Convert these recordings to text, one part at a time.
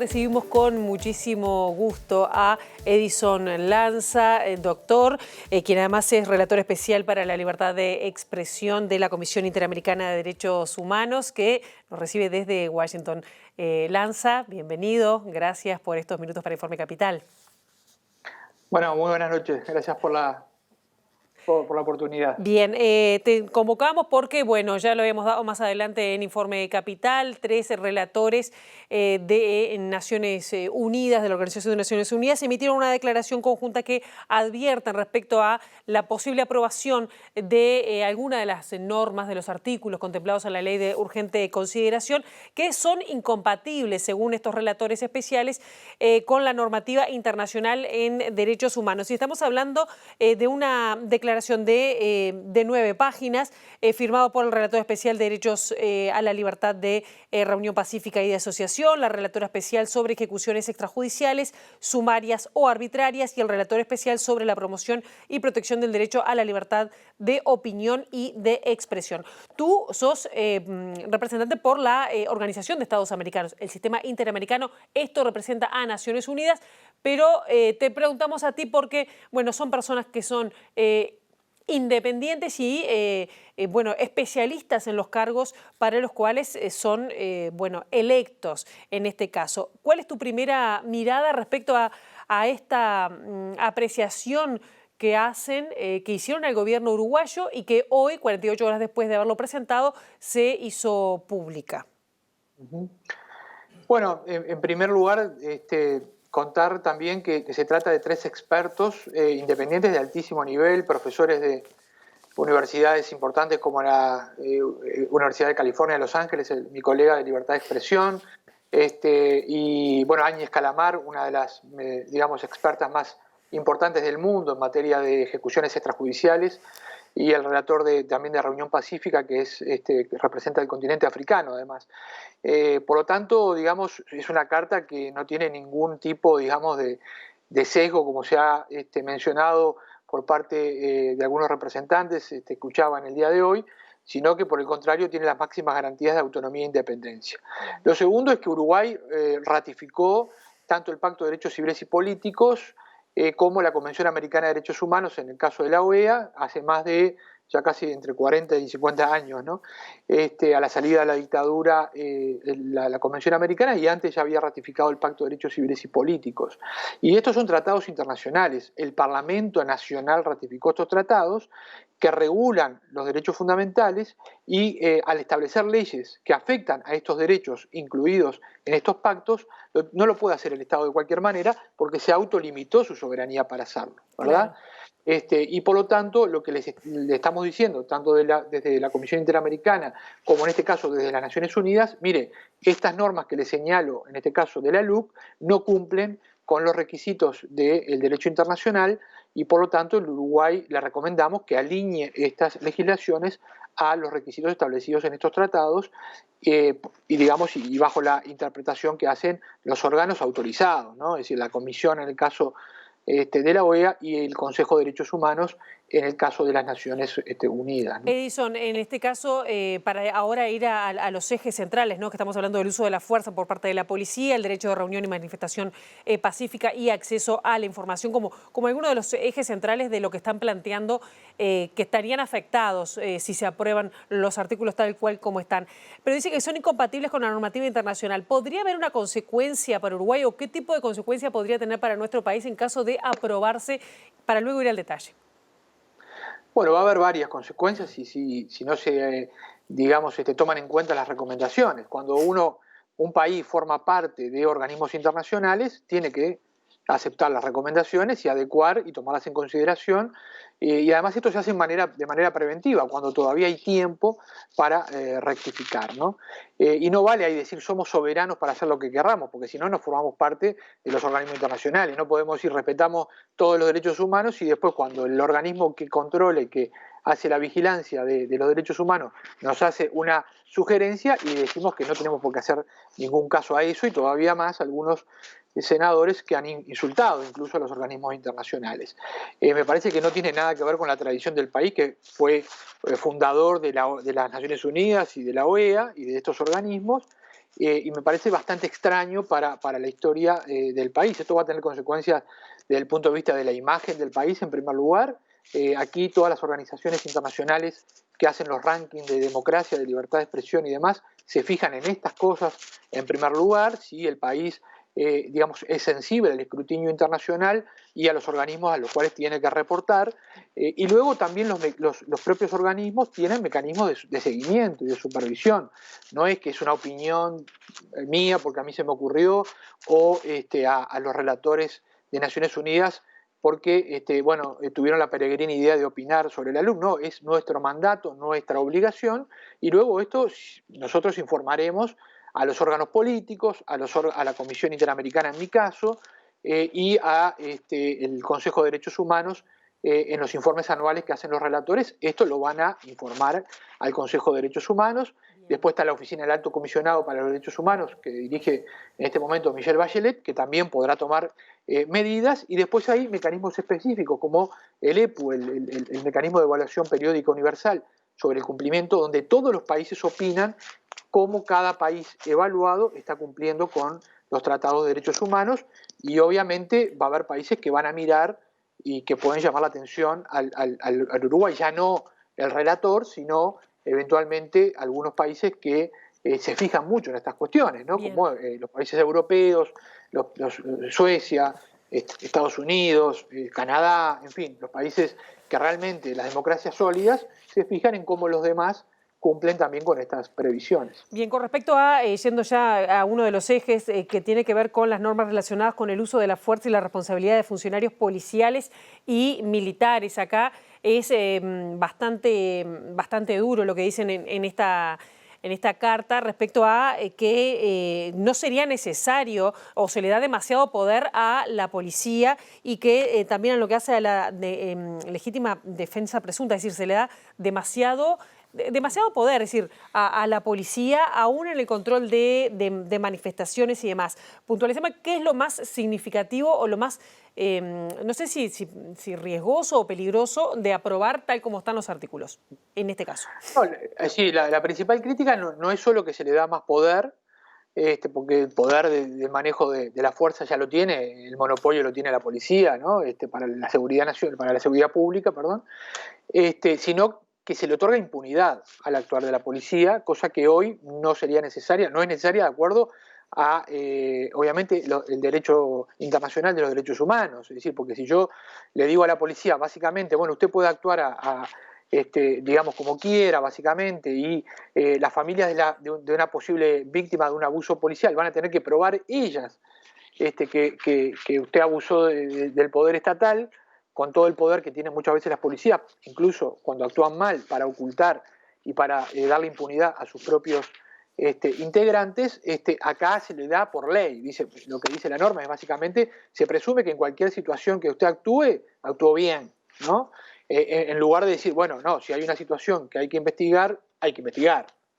Recibimos con muchísimo gusto a Edison Lanza, doctor, quien además es relator especial para la libertad de expresión de la Comisión Interamericana de Derechos Humanos, que nos recibe desde Washington. Lanza, bienvenido, gracias por estos minutos para Informe Capital. Bueno, muy buenas noches, gracias por la oportunidad. Bien, te convocamos porque, bueno, ya lo habíamos dado más adelante en Informe Capital, 3 relatores de Naciones Unidas, de la Organización de Naciones Unidas, emitieron una declaración conjunta que advierten respecto a la posible aprobación de alguna de las normas de los artículos contemplados en la Ley de Urgente Consideración, que son incompatibles, según estos relatores especiales, con la normativa internacional en derechos humanos. Y estamos hablando de una declaración de 9 páginas, firmado por el relator especial de derechos a la libertad de reunión pacífica y de asociación, la relatora especial sobre ejecuciones extrajudiciales, sumarias o arbitrarias y el relator especial sobre la promoción y protección del derecho a la libertad de opinión y de expresión. Tú sos representante por la Organización de Estados Americanos, el sistema interamericano. Esto representa a Naciones Unidas, pero te preguntamos a ti porque, bueno, son personas que son independientes y bueno, especialistas en los cargos para los cuales son bueno, electos en este caso. ¿Cuál es tu primera mirada respecto a esta apreciación que hacen, que hicieron al gobierno uruguayo y que hoy, 48 horas después de haberlo presentado, se hizo pública? Bueno, en primer lugar, contar también que se trata de 3 expertos independientes de altísimo nivel, profesores de universidades importantes como la Universidad de California de Los Ángeles, mi colega de libertad de expresión, y bueno, Áñez Calamar, una de las, digamos, expertas más importantes del mundo en materia de ejecuciones extrajudiciales, y el relator también de Reunión Pacífica, que representa el continente africano, además. Por lo tanto, digamos, es una carta que no tiene ningún tipo, digamos, de sesgo, como se ha mencionado por parte de algunos representantes, escuchaba en el día de hoy, sino que por el contrario tiene las máximas garantías de autonomía e independencia. Lo segundo es que Uruguay ratificó tanto el Pacto de Derechos Civiles y Políticos como la Convención Americana de Derechos Humanos, en el caso de la OEA, hace más de ya casi entre 40 y 50 años, ¿no? A la salida de la dictadura, la Convención Americana, y antes ya había ratificado el Pacto de Derechos Civiles y Políticos. Y estos son tratados internacionales. El Parlamento Nacional ratificó estos tratados que regulan los derechos fundamentales y al establecer leyes que afectan a estos derechos incluidos en estos pactos, no lo puede hacer el Estado de cualquier manera porque se autolimitó su soberanía para hacerlo, ¿verdad? Claro. Y por lo tanto, lo que le estamos diciendo, tanto desde la Comisión Interamericana como en este caso desde las Naciones Unidas, mire, estas normas que le señalo, en este caso de la LUC, no cumplen con los requisitos del derecho internacional y por lo tanto en Uruguay le recomendamos que alinee estas legislaciones a los requisitos establecidos en estos tratados y digamos y bajo la interpretación que hacen los órganos autorizados, ¿no? Es decir, la Comisión en el caso de la OEA y el Consejo de Derechos Humanos en el caso de las Naciones Unidas, ¿no? Edison, en este caso, para ahora ir a los ejes centrales, ¿no? Que estamos hablando del uso de la fuerza por parte de la policía, el derecho de reunión y manifestación pacífica y acceso a la información como alguno de los ejes centrales de lo que están planteando que estarían afectados si se aprueban los artículos tal cual como están. Pero dice que son incompatibles con la normativa internacional. ¿Podría haber una consecuencia para Uruguay o qué tipo de consecuencia podría tener para nuestro país en caso de aprobarse, para luego ir al detalle? Bueno, va a haber varias consecuencias si no se, digamos, toman en cuenta las recomendaciones. Cuando un país forma parte de organismos internacionales, tiene que aceptar las recomendaciones y adecuar y tomarlas en consideración. Y además esto se hace de manera preventiva, cuando todavía hay tiempo para rectificar, ¿no? Y no vale ahí decir somos soberanos para hacer lo que querramos, porque si no, no formamos parte de los organismos internacionales. No podemos decir respetamos todos los derechos humanos y después cuando el organismo que controle, que hace la vigilancia de los derechos humanos, nos hace una sugerencia y decimos que no tenemos por qué hacer ningún caso a eso y todavía más algunos senadores que han insultado incluso a los organismos internacionales. Me parece que no tiene nada que ver con la tradición del país, que fue fundador de las Naciones Unidas y de la OEA y de estos organismos, y me parece bastante extraño para la historia del país. Esto va a tener consecuencias desde el punto de vista de la imagen del país, en primer lugar. Aquí todas las organizaciones internacionales que hacen los rankings de democracia, de libertad de expresión y demás, se fijan en estas cosas en primer lugar, si el país digamos, es sensible al escrutinio internacional y a los organismos a los cuales tiene que reportar, y luego también los propios organismos tienen mecanismos de seguimiento y de supervisión. No es que es una opinión mía porque a mí se me ocurrió, o a los relatores de Naciones Unidas porque bueno, tuvieron la peregrina idea de opinar sobre la LUC. No, es nuestro mandato, nuestra obligación, y luego esto nosotros informaremos a los órganos políticos, a la Comisión Interamericana en mi caso, y a el Consejo de Derechos Humanos en los informes anuales que hacen los relatores. Esto lo van a informar al Consejo de Derechos Humanos. Después está la Oficina del Alto Comisionado para los Derechos Humanos, que dirige en este momento Michelle Bachelet, que también podrá tomar medidas, y después hay mecanismos específicos como el EPU, el Mecanismo de Evaluación Periódica Universal sobre el cumplimiento, donde todos los países opinan cómo cada país evaluado está cumpliendo con los tratados de derechos humanos, y obviamente va a haber países que van a mirar y que pueden llamar la atención al Uruguay, ya no el relator, sino eventualmente algunos países que se fijan mucho en estas cuestiones, ¿no? Como los países europeos, Suecia, Estados Unidos, Canadá, en fin, los países que realmente, las democracias sólidas, se fijan en cómo los demás cumplen también con estas previsiones. Bien, con respecto a, yendo ya a uno de los ejes que tiene que ver con las normas relacionadas con el uso de la fuerza y la responsabilidad de funcionarios policiales y militares, acá es bastante duro lo que dicen en esta carta respecto a que no sería necesario o se le da demasiado poder a la policía, y que también en lo que hace a la legítima defensa presunta, es decir, se le da demasiado poder, es decir, a la policía, aún en el control de manifestaciones y demás. Puntualízame, ¿qué es lo más significativo o lo más, no sé si riesgoso o peligroso de aprobar tal como están los artículos, en este caso? No, sí, la principal crítica no es solo que se le da más poder, porque el poder del manejo de la fuerza ya lo tiene, el monopolio lo tiene la policía, ¿no? Para la seguridad nacional, para la seguridad pública, perdón, sino que se le otorga impunidad al actuar de la policía, cosa que hoy no sería necesaria, no es necesaria de acuerdo a, obviamente, el derecho internacional de los derechos humanos. Es decir, porque si yo le digo a la policía, básicamente, bueno, usted puede actuar digamos, como quiera, básicamente, y las familias de una posible víctima de un abuso policial van a tener que probar ellas que usted abusó del poder estatal, con todo el poder que tienen muchas veces las policías, incluso cuando actúan mal, para ocultar y para darle impunidad a sus propios integrantes. Acá se le da por ley. Lo que dice la norma es básicamente, se presume que en cualquier situación que usted actúe, actuó bien, ¿no? En lugar de decir, bueno, no, si hay una situación que hay que investigar,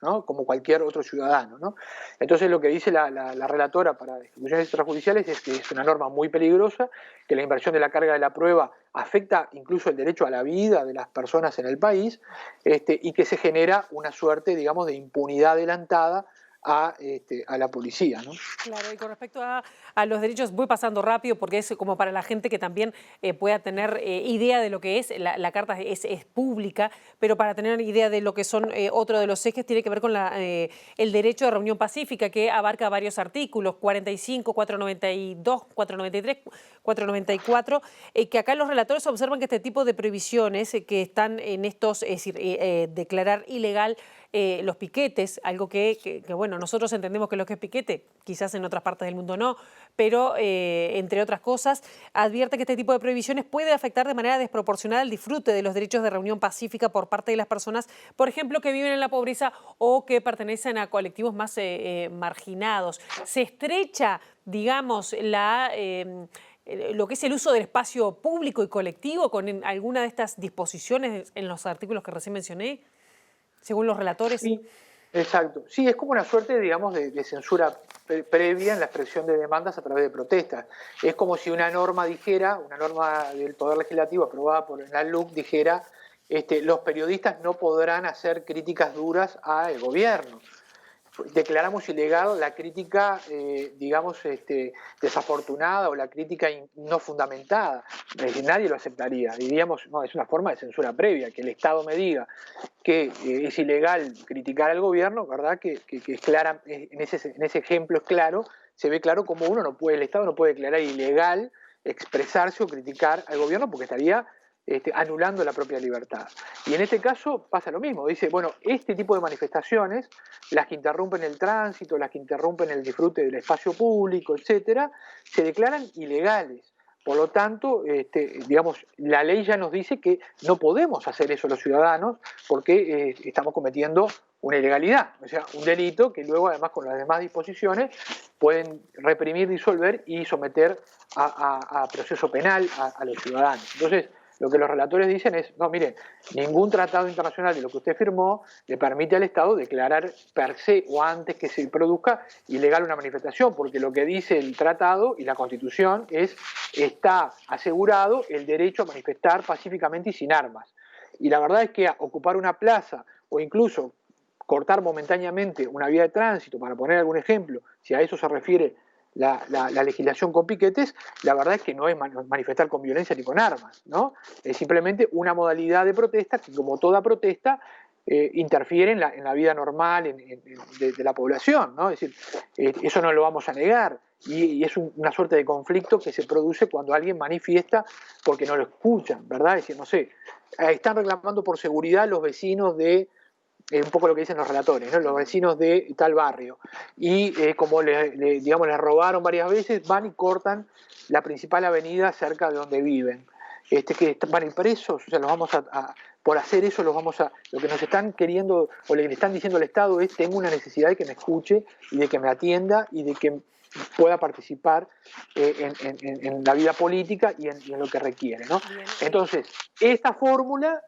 ¿no? Como cualquier otro ciudadano, ¿no? Entonces lo que dice la relatora para ejecuciones extrajudiciales es que es una norma muy peligrosa, que la inversión de la carga de la prueba afecta incluso el derecho a la vida de las personas en el país, y que se genera una suerte, digamos, de impunidad adelantada a la policía, ¿no? Claro, y con respecto a los derechos, voy pasando rápido porque es como para la gente que también pueda tener idea de lo que es, la carta es pública, pero para tener idea de lo que son otro de los ejes tiene que ver con el derecho de reunión pacífica, que abarca varios artículos, 45, 492, 493, 494, que acá los relatores observan que este tipo de prohibiciones que están en estos, es decir, declarar ilegal los piquetes, algo que, bueno, nosotros entendemos que lo que es piquete, quizás en otras partes del mundo no, pero entre otras cosas, advierte que este tipo de prohibiciones puede afectar de manera desproporcionada el disfrute de los derechos de reunión pacífica por parte de las personas, por ejemplo, que viven en la pobreza o que pertenecen a colectivos más marginados. Se estrecha, digamos, lo que es el uso del espacio público y colectivo con alguna de estas disposiciones en los artículos que recién mencioné, según los relatores. Sí, exacto. Sí, es como una suerte, digamos, de censura previa en la expresión de demandas a través de protestas. Es como si una norma del Poder Legislativo aprobada por la LUC dijera, los periodistas no podrán hacer críticas duras al gobierno. declaramos ilegal la crítica, digamos, desafortunada o la crítica no fundamentada. Nadie lo aceptaría. Diríamos, no, es una forma de censura previa, que el Estado me diga que es ilegal criticar al gobierno, ¿verdad? Que es clara, en ese ejemplo es claro, se ve claro cómo el Estado no puede declarar ilegal expresarse o criticar al gobierno porque estaría anulando la propia libertad. Y en este caso pasa lo mismo, dice, bueno, este tipo de manifestaciones, las que interrumpen el tránsito, las que interrumpen el disfrute del espacio público, etcétera, se declaran ilegales. Por lo tanto, digamos, la ley ya nos dice que no podemos hacer eso los ciudadanos porque estamos cometiendo una ilegalidad, o sea, un delito que luego, además, con las demás disposiciones, pueden reprimir, disolver y someter a proceso penal a los ciudadanos. Entonces, lo que los relatores dicen es, no, mire, ningún tratado internacional de lo que usted firmó le permite al Estado declarar per se o antes que se produzca ilegal una manifestación, porque lo que dice el tratado y la Constitución es, está asegurado el derecho a manifestar pacíficamente y sin armas. Y la verdad es que ocupar una plaza o incluso cortar momentáneamente una vía de tránsito, para poner algún ejemplo, si a eso se refiere la legislación con piquetes, la verdad es que no es manifestar con violencia ni con armas, ¿no? Es simplemente una modalidad de protesta que, como toda protesta, interfiere en la vida normal de la población, ¿no? Es decir, eso no lo vamos a negar, y es una suerte de conflicto que se produce cuando alguien manifiesta porque no lo escuchan, ¿verdad? Es decir, no sé, están reclamando por seguridad los vecinos de un poco lo que dicen los relatores, ¿no? Los vecinos de tal barrio. Y como digamos, les robaron varias veces, van y cortan la principal avenida cerca de donde viven. Que van a ir presos, o sea, por hacer eso lo que nos están queriendo, o le están diciendo al Estado es, tengo una necesidad de que me escuche y de que me atienda y de que pueda participar en la vida política y en lo que requiere, ¿no? Entonces, esta fórmula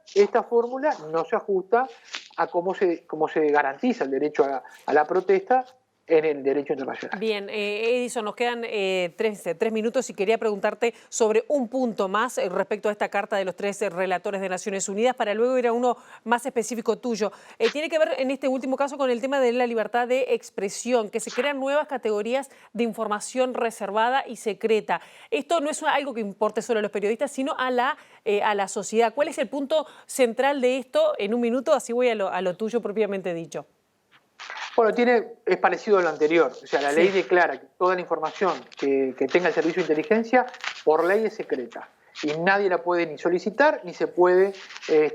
no se ajusta a cómo se garantiza el derecho a la protesta en el derecho internacional. Bien, Edison, nos quedan 3 minutos y quería preguntarte sobre un punto más respecto a esta carta de los 3 relatores de Naciones Unidas, para luego ir a uno más específico tuyo. Tiene que ver en este último caso con el tema de la libertad de expresión, que se crean nuevas categorías de información reservada y secreta. Esto no es algo que importe solo a los periodistas, sino a la sociedad. ¿Cuál es el punto central de esto? En un minuto, así voy a lo tuyo propiamente dicho. Bueno, es parecido a lo anterior. O sea, la ley declara que toda la información que tenga el servicio de inteligencia, por ley es secreta. Y nadie la puede ni solicitar, ni se puede,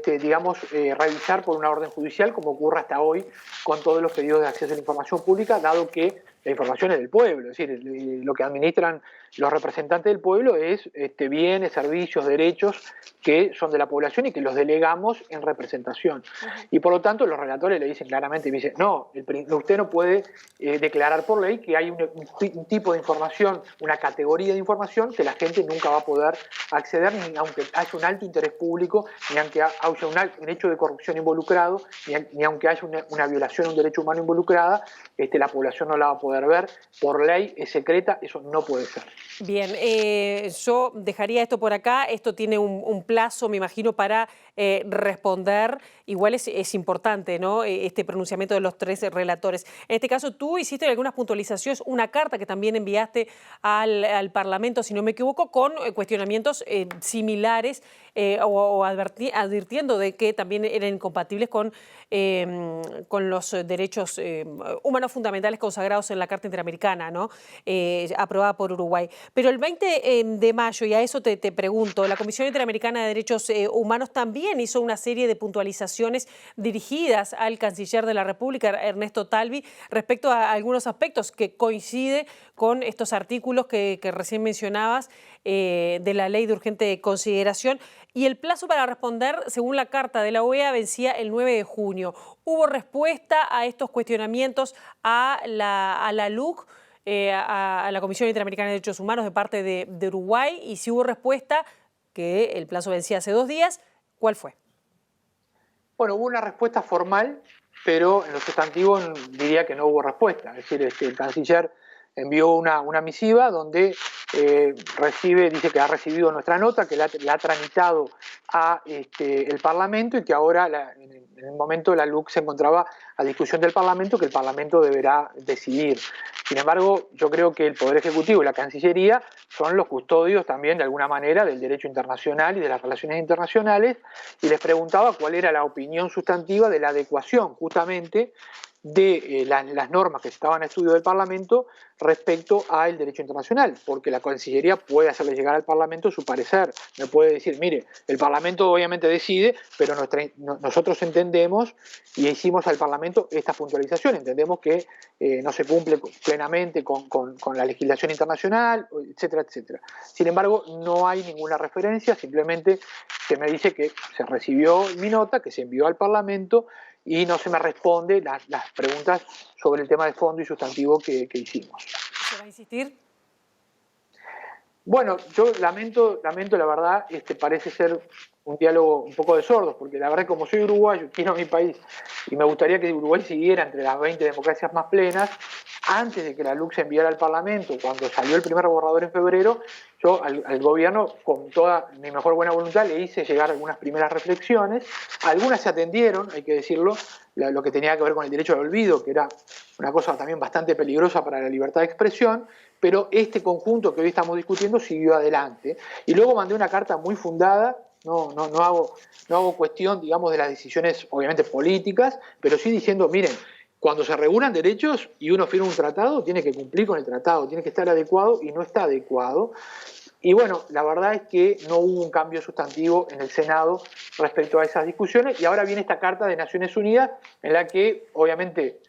digamos, revisar por una orden judicial, como ocurre hasta hoy con todos los pedidos de acceso a la información pública, dado que la información es del pueblo. Es decir, lo que administran los representantes del pueblo es bienes, servicios, derechos que son de la población y que los delegamos en representación. Y por lo tanto los relatores le dicen claramente, me dicen, no, usted no puede declarar por ley que hay un tipo de información, una categoría de información que la gente nunca va a poder acceder, ni aunque haya un alto interés público, ni aunque haya un hecho de corrupción involucrado, ni aunque haya una violación a un derecho humano involucrada, la población no la va a poder ver. Por ley es secreta, eso no puede ser. Bien, yo dejaría esto por acá. Esto tiene un plazo, me imagino, para responder. Igual es importante, ¿no?, este pronunciamiento de los 3 relatores. En este caso, tú hiciste algunas puntualizaciones, una carta que también enviaste al Parlamento, si no me equivoco, con cuestionamientos similares o advirtiendo de que también eran incompatibles con los derechos humanos fundamentales consagrados en la Carta Interamericana, ¿no?, aprobada por Uruguay. Pero el 20 de mayo, y a eso te pregunto, la Comisión Interamericana de Derechos Humanos también hizo una serie de puntualizaciones dirigidas al canciller de la República, Ernesto Talvi, respecto a algunos aspectos que coincide con estos artículos que recién mencionabas de la Ley de Urgente Consideración. Y el plazo para responder, según la Carta de la OEA, vencía el 9 de junio. ¿Hubo respuesta a estos cuestionamientos a la LUC? A la Comisión Interamericana de Derechos Humanos de parte de Uruguay? Y si hubo respuesta, que el plazo vencía hace 2 días, ¿cuál fue? Bueno, hubo una respuesta formal, pero en lo sustantivo diría que no hubo respuesta. Es decir, el canciller envió una misiva donde dice que ha recibido nuestra nota, que la ha tramitado a el Parlamento y que ahora en el momento la LUC se encontraba a discusión del Parlamento, que el Parlamento deberá decidir. Sin embargo, yo creo que el Poder Ejecutivo y la Cancillería son los custodios también de alguna manera del derecho internacional y de las relaciones internacionales, y les preguntaba cuál era la opinión sustantiva de la adecuación justamente de las normas que estaban en estudio del Parlamento respecto al derecho internacional, porque la Cancillería puede hacerle llegar al Parlamento su parecer, me puede decir, mire, el Parlamento obviamente decide, pero nosotros entendemos y hicimos al Parlamento esta puntualización, entendemos que no se cumple plenamente con la legislación internacional, etcétera, etcétera. Sin embargo, no hay ninguna referencia, simplemente se me dice que se recibió mi nota, que se envió al Parlamento, y no se me responde las preguntas sobre el tema de fondo y sustantivo que hicimos. ¿Se va a insistir? Bueno, yo lamento la verdad, parece ser un diálogo un poco de sordos, porque la verdad como soy uruguayo, quiero mi país y me gustaría que Uruguay siguiera entre las 20 democracias más plenas, antes de que la LUC se enviara al Parlamento, cuando salió el primer borrador en febrero, yo al gobierno, con toda mi mejor buena voluntad, le hice llegar algunas primeras reflexiones, algunas se atendieron, hay que decirlo, lo que tenía que ver con el derecho al olvido, que era una cosa también bastante peligrosa para la libertad de expresión, pero este conjunto que hoy estamos discutiendo siguió adelante. Y luego mandé una carta muy fundada, no hago cuestión, digamos, de las decisiones, obviamente, políticas, pero sí diciendo, miren, cuando se regulan derechos y uno firma un tratado, tiene que cumplir con el tratado, tiene que estar adecuado y no está adecuado. Y bueno, la verdad es que no hubo un cambio sustantivo en el Senado respecto a esas discusiones y ahora viene esta carta de Naciones Unidas en la que obviamente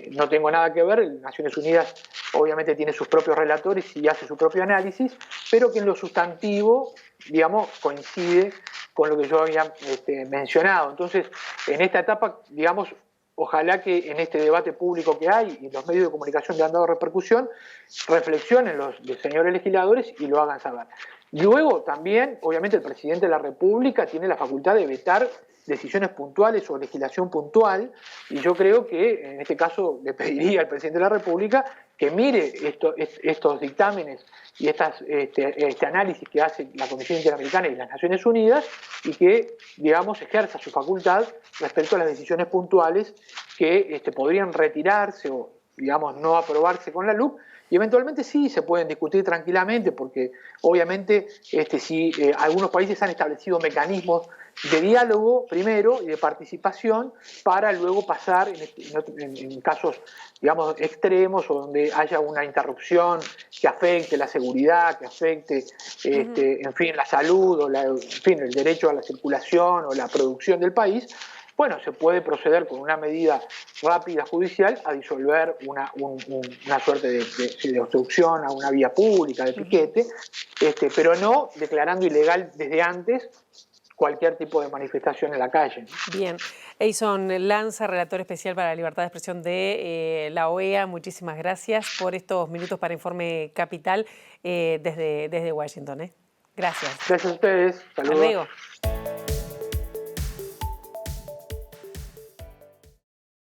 no tengo nada que ver, Naciones Unidas obviamente tiene sus propios relatores y hace su propio análisis, pero que en lo sustantivo, digamos, coincide con lo que yo había mencionado. Entonces, en esta etapa, digamos, ojalá que en este debate público que hay y los medios de comunicación le han dado repercusión, reflexionen los señores legisladores y lo hagan saber. Luego también, obviamente, el presidente de la República tiene la facultad de vetar decisiones puntuales o legislación puntual, y yo creo que en este caso le pediría al presidente de la República que mire estos dictámenes y este análisis que hace la Comisión Interamericana y las Naciones Unidas y que, digamos, ejerza su facultad respecto a las decisiones puntuales que podrían retirarse o, digamos, no aprobarse con la LUC, y eventualmente sí se pueden discutir tranquilamente porque obviamente si algunos países han establecido mecanismos de diálogo primero y de participación para luego pasar en casos, digamos, extremos o donde haya una interrupción que afecte la seguridad, que afecte, en fin, la salud o en fin, el derecho a la circulación o la producción del país. Bueno, se puede proceder con una medida rápida judicial a disolver una suerte de obstrucción a una vía pública, de piquete, pero no declarando ilegal desde antes cualquier tipo de manifestación en la calle. Bien. Eison Lanza, relator especial para la libertad de expresión de la OEA, muchísimas gracias por estos minutos para Informe Capital desde Washington. Gracias. Gracias a ustedes. Saludos. Hasta luego.